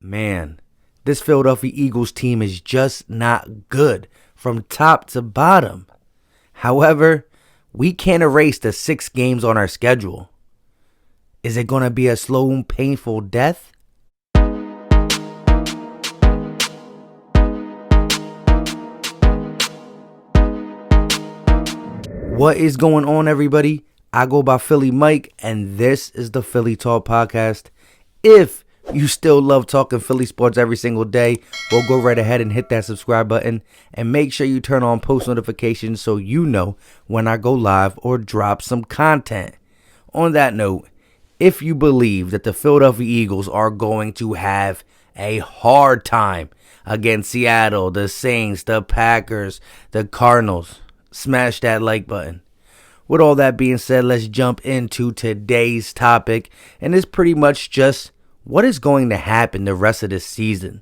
Man, this Philadelphia Eagles team is just not good from top to bottom. However, we can't erase the 6 games on our schedule. Is it going to be a slow and painful death? What is going on, everybody? I go by Philly Mike, and this is the Philly Talk Podcast. If you still love talking Philly sports every single day, well, go right ahead and hit that subscribe button and make sure you turn on post notifications so you know when I go live or drop some content. On that note, if you believe that the Philadelphia Eagles are going to have a hard time against Seattle, the Saints, the Packers, the Cardinals, smash that like button. With all that being said, let's jump into today's topic, and it's pretty much just what is going to happen the rest of this season.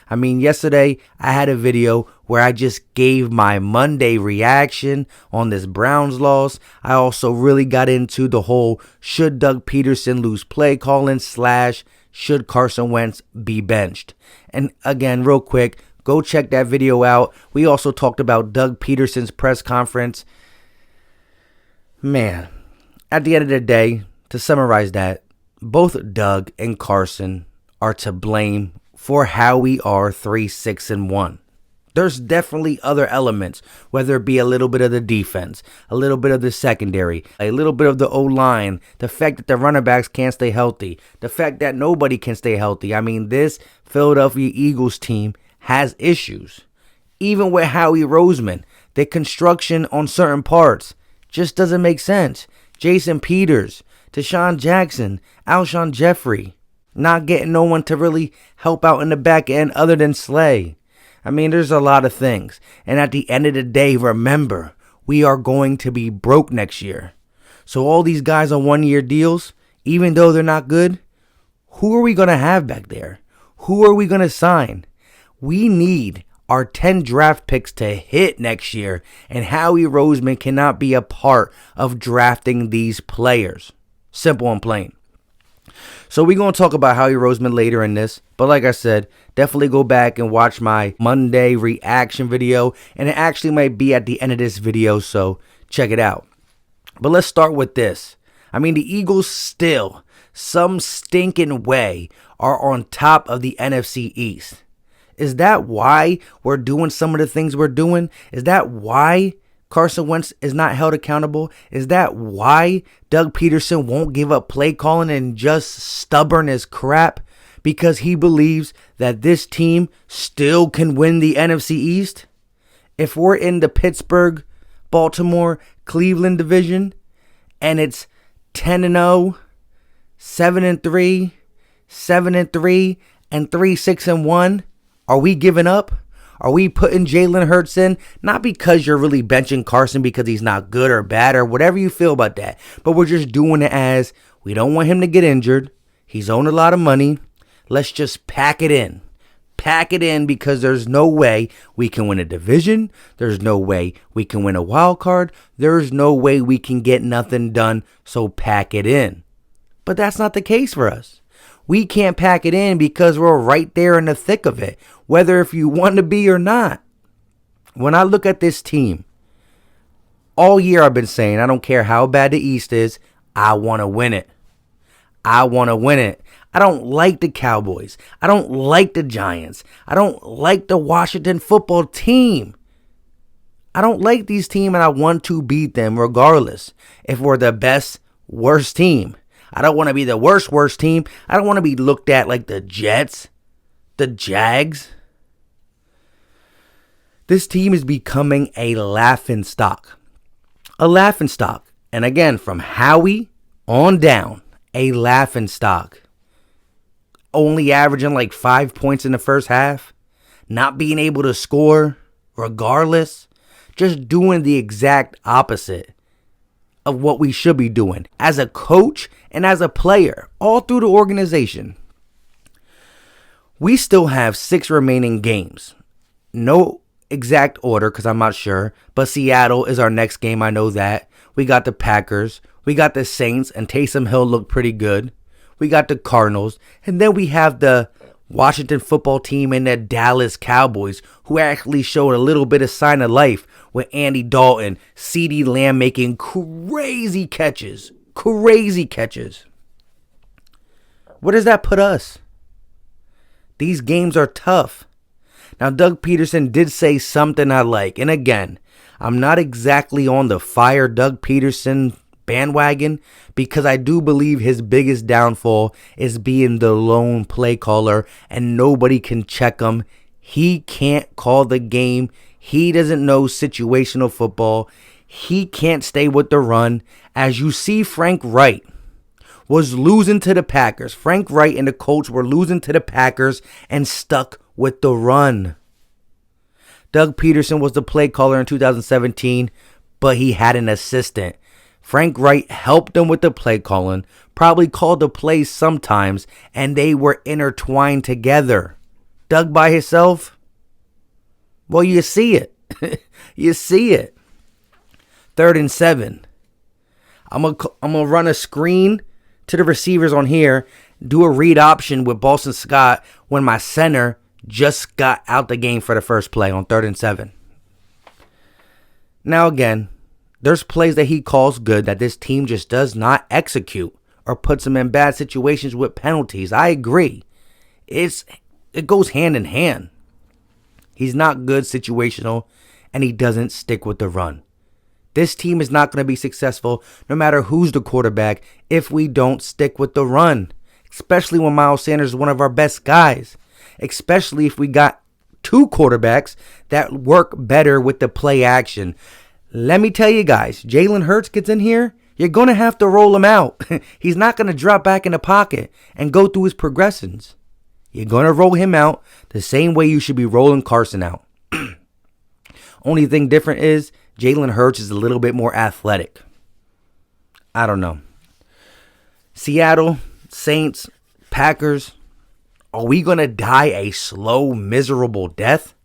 I mean, yesterday I had a video where I just gave my Monday reaction on this Browns loss. I also really got into the whole should Doug Peterson lose play calling / should Carson Wentz be benched. And again, real quick, go check that video out. We also talked about Doug Peterson's press conference. Man, at the end of the day, to summarize that, both Doug and Carson are to blame for how we are 3-6-1. There's definitely other elements, whether it be a little bit of the defense, a little bit of the secondary, a little bit of the O-line, the fact that the running backs can't stay healthy, the fact that nobody can stay healthy. I mean, this Philadelphia Eagles team has issues. Even with Howie Roseman, the construction on certain parts just doesn't make sense. Jason Peters, Deshaun Jackson, Alshon Jeffrey, not getting no one to really help out in the back end other than Slay. I mean, there's a lot of things. And at the end of the day, remember, we are going to be broke next year. So all these guys on one-year deals, even though they're not good, who are we going to have back there? Who are we going to sign? We need our 10 draft picks to hit next year, and Howie Roseman cannot be a part of drafting these players. Simple and plain. So we're going to talk about Howie Roseman later in this, but like I said, definitely go back and watch my Monday reaction video, and it actually might be at the end of this video, so check it out. But let's start with this. I mean, the Eagles still, some stinking way, are on top of the NFC East. Is that why we're doing some of the things we're doing? Is that why Carson Wentz is not held accountable? Is that why Doug Peterson won't give up play calling and just stubborn as crap? Because he believes that this team still can win the NFC East? If we're in the Pittsburgh, Baltimore, Cleveland division, and it's 10-0, 7-3, 7-3, and 3-6-1, are we giving up? Are we putting Jalen Hurts in? Not because you're really benching Carson because he's not good or bad or whatever you feel about that. But we're just doing it as we don't want him to get injured. He's owed a lot of money. Let's just pack it in. Pack it in because there's no way we can win a division. There's no way we can win a wild card. There's no way we can get nothing done. So pack it in. But that's not the case for us. We can't pack it in because we're right there in the thick of it, whether if you want to be or not. When I look at this team, all year I've been saying, I don't care how bad the East is, I want to win it. I want to win it. I don't like the Cowboys. I don't like the Giants. I don't like the Washington football team. I don't like these teams, and I want to beat them regardless if we're the best, worst team. I don't want to be the worst team. I don't want to be looked at like the Jets, the Jags. This team is becoming a laughingstock. A laughingstock. And again, from Howie on down, a laughingstock. Only averaging like 5 points in the first half. Not being able to score regardless. Just doing the exact opposite of what we should be doing as a coach and as a player, all through the organization. We still have 6 remaining games. No exact order because I'm not sure, but Seattle is our next game. I know that. We got the Packers. We got the Saints, and Taysom Hill looked pretty good. We got the Cardinals, and then we have the Washington football team and the Dallas Cowboys, who actually showed a little bit of sign of life with Andy Dalton, CeeDee Lamb making crazy catches. Crazy catches. Where does that put us? These games are tough. Now, Doug Peterson did say something I like. And again, I'm not exactly on the fire Doug Peterson bandwagon because I do believe his biggest downfall is being the lone play caller and nobody can check him. He can't call the game. He doesn't know situational football. He can't stay with the run. As you see, Frank Wright was losing to the Packers. Frank Wright and the Colts were losing to the Packers and stuck with the run. Doug Peterson was the play caller in 2017, but he had an assistant. Frank Wright helped him with the play calling, probably called the plays sometimes, and they were intertwined together. Doug by himself? Well, you see it. You see it. 3rd and 7. I'm gonna run a screen to the receivers on here, do a read option with Boston Scott when my center just got out the game for the first play on 3rd and 7. Now again, there's plays that he calls good that this team just does not execute or puts him in bad situations with penalties. I agree. It goes hand in hand. He's not good situational and he doesn't stick with the run. This team is not going to be successful no matter who's the quarterback if we don't stick with the run. Especially when Miles Sanders is one of our best guys. Especially if we got two quarterbacks that work better with the play action. Let me tell you guys, Jalen Hurts gets in here, you're going to have to roll him out. He's not going to drop back in the pocket and go through his progressions. You're going to roll him out the same way you should be rolling Carson out. Only thing different is Jalen Hurts is a little bit more athletic. I don't know. Seattle, Saints, Packers, are we going to die a slow, miserable death?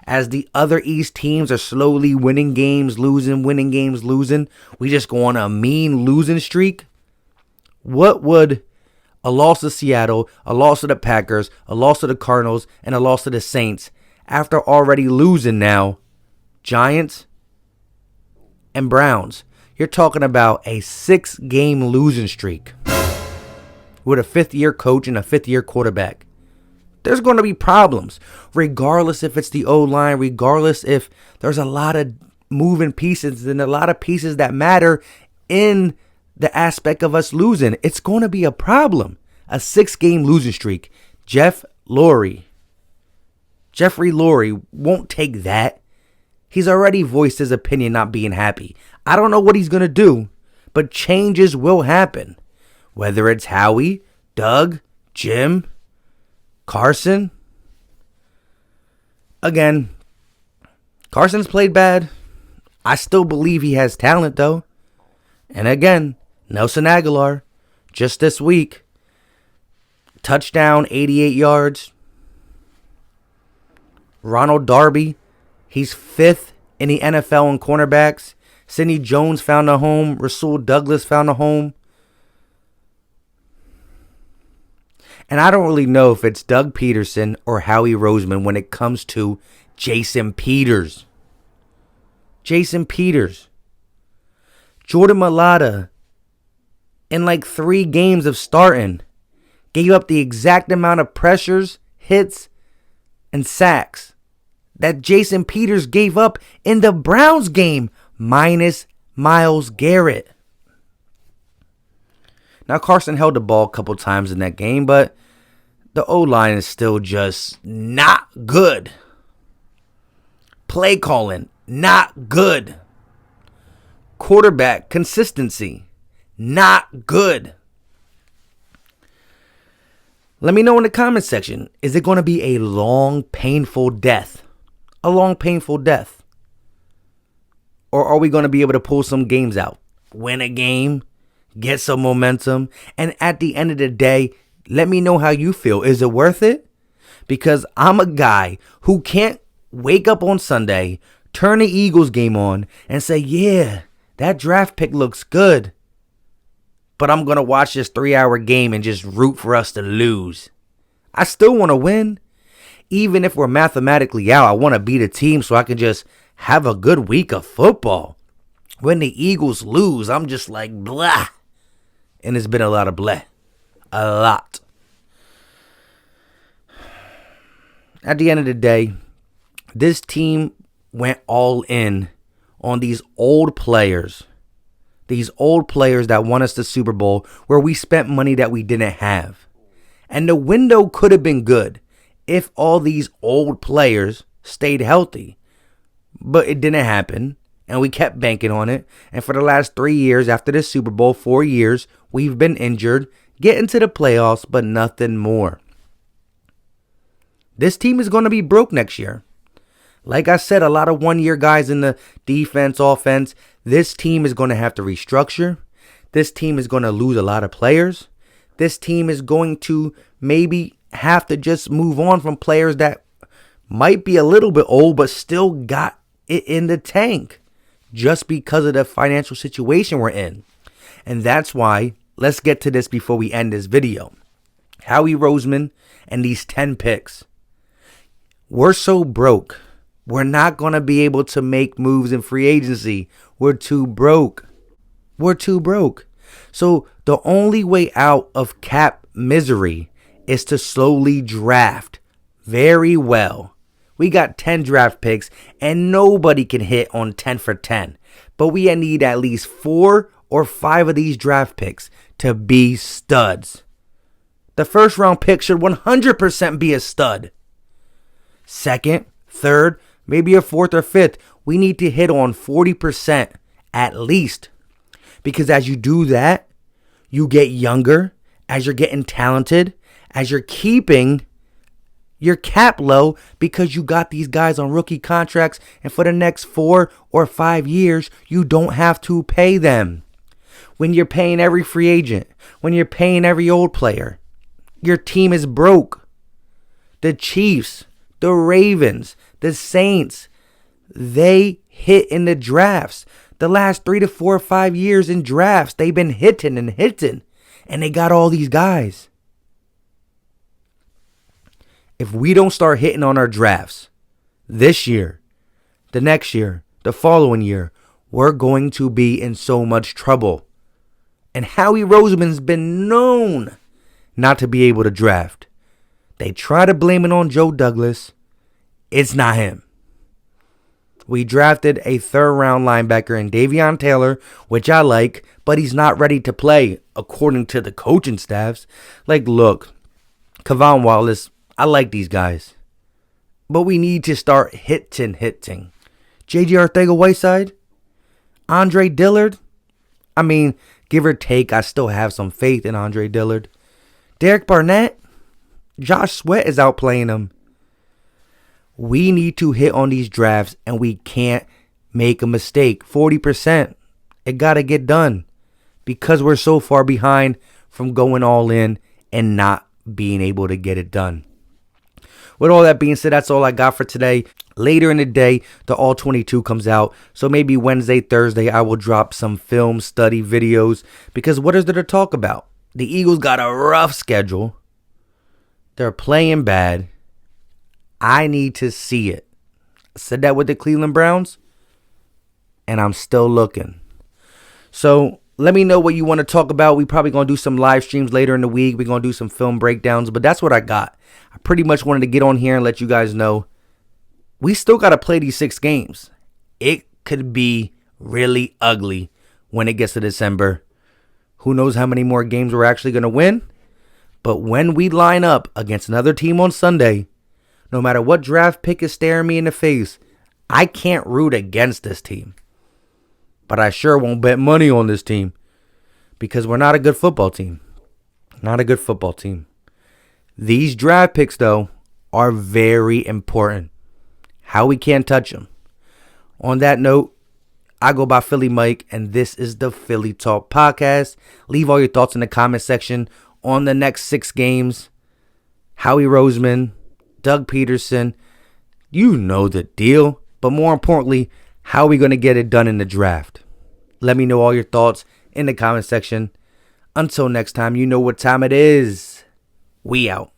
As the other East teams are slowly winning games, losing, winning games, losing. We just go on a mean losing streak. What would a loss to Seattle, a loss to the Packers, a loss to the Cardinals, and a loss to the Saints, after already losing now, Giants and Browns? You're talking about a 6-game losing streak with a 5th-year coach and a 5th-year quarterback. There's going to be problems, regardless if it's the O-line, regardless if there's a lot of moving pieces and a lot of pieces that matter in the aspect of us losing. It's going to be a problem. A 6-game losing streak. Jeffrey Lurie won't take that. He's already voiced his opinion not being happy. I don't know what he's going to do, but changes will happen. Whether it's Howie, Doug, Jim, Carson. Again, Carson's played bad. I still believe he has talent, though. And again, Nelson Aguilar, just this week, touchdown, 88 yards. Ronald Darby, he's 5th in the NFL in cornerbacks. Sidney Jones found a home. Rasul Douglas found a home. And I don't really know if it's Doug Peterson or Howie Roseman when it comes to Jason Peters. Jason Peters. Jordan Mailata, in like 3 games of starting, gave up the exact amount of pressures, hits, and sacks that Jason Peters gave up in the Browns game, minus Myles Garrett. Now, Carson held the ball a couple times in that game, but the O-line is still just not good. Play calling, not good. Quarterback consistency, not good. Let me know in the comment section, is it going to be a long, painful death? A long, painful death? Or are we going to be able to pull some games out? Win a game? Get some momentum, and at the end of the day, let me know how you feel. Is it worth it? Because I'm a guy who can't wake up on Sunday, turn the Eagles game on, and say, yeah, that draft pick looks good. But I'm going to watch this 3-hour game and just root for us to lose. I still want to win. Even if we're mathematically out, I want to beat a team so I can just have a good week of football. When the Eagles lose, I'm just like, blah. And it's been a lot of blah. A lot. At the end of the day, this team went all in on these old players. These old players that won us the Super Bowl where we spent money that we didn't have. And the window could have been good if all these old players stayed healthy. But it didn't happen. And we kept banking on it. And for the last 3 years after the Super Bowl, 4 years, we've been injured, getting to the playoffs, but nothing more. This team is going to be broke next year. Like I said, a lot of one-year guys in the defense, offense. This team is going to have to restructure. This team is going to lose a lot of players. This team is going to maybe have to just move on from players that might be a little bit old, but still got it in the tank just because of the financial situation we're in. And that's why, let's get to this before we end this video. Howie Roseman and these 10 picks. We're so broke. We're not going to be able to make moves in free agency. We're too broke. We're too broke. So the only way out of cap misery is to slowly draft very well. We got 10 draft picks and nobody can hit on 10 for 10. But we need at least 4 or 5 of these draft picks to be studs. The first round pick should 100% be a stud. Second, third, maybe a fourth or fifth. We need to hit on 40% at least. Because as you do that, you get younger, as you're getting talented, as you're keeping your cap low because you got these guys on rookie contracts, and for the next 4 or 5 years, you don't have to pay them. When you're paying every free agent, when you're paying every old player, your team is broke. The Chiefs, the Ravens, the Saints, they hit in the drafts. The last 3 to 4 or 5 years in drafts, they've been hitting, and they got all these guys. If we don't start hitting on our drafts this year, the next year, the following year, we're going to be in so much trouble. And Howie Roseman's been known not to be able to draft. They try to blame it on Joe Douglas. It's not him. We drafted a 3rd round linebacker in Davion Taylor, which I like, but he's not ready to play according to the coaching staffs. Like, look, Kavon Wallace, I like these guys, but we need to start hitting. J.J. Arcega-Whiteside, Andre Dillard. I mean, give or take, I still have some faith in Andre Dillard. Derek Barnett, Josh Sweat is outplaying him. We need to hit on these drafts, and we can't make a mistake. 40%. It got to get done because we're so far behind from going all in and not being able to get it done. With all that being said, that's all I got for today. Later in the day, the All 22 comes out. So maybe Wednesday, Thursday, I will drop some film study videos. Because what is there to talk about? The Eagles got a rough schedule. They're playing bad. I need to see it. I said that with the Cleveland Browns, and I'm still looking. So let me know what you want to talk about. We probably going to do some live streams later in the week. We're going to do some film breakdowns, but that's what I got. I pretty much wanted to get on here and let you guys know we still got to play these 6 games. It could be really ugly when it gets to December. Who knows how many more games we're actually going to win? But when we line up against another team on Sunday, no matter what draft pick is staring me in the face, I can't root against this team. But I sure won't bet money on this team because we're not a good football team. Not a good football team. These draft picks, though, are very important. How we can't touch them. On that note, I go by Philly Mike, and this is the Philly Talk Podcast. Leave all your thoughts in the comment section on the next 6 games. Howie Roseman, Doug Peterson, you know the deal. But more importantly, how are we going to get it done in the draft? Let me know all your thoughts in the comment section. Until next time, you know what time it is. We out.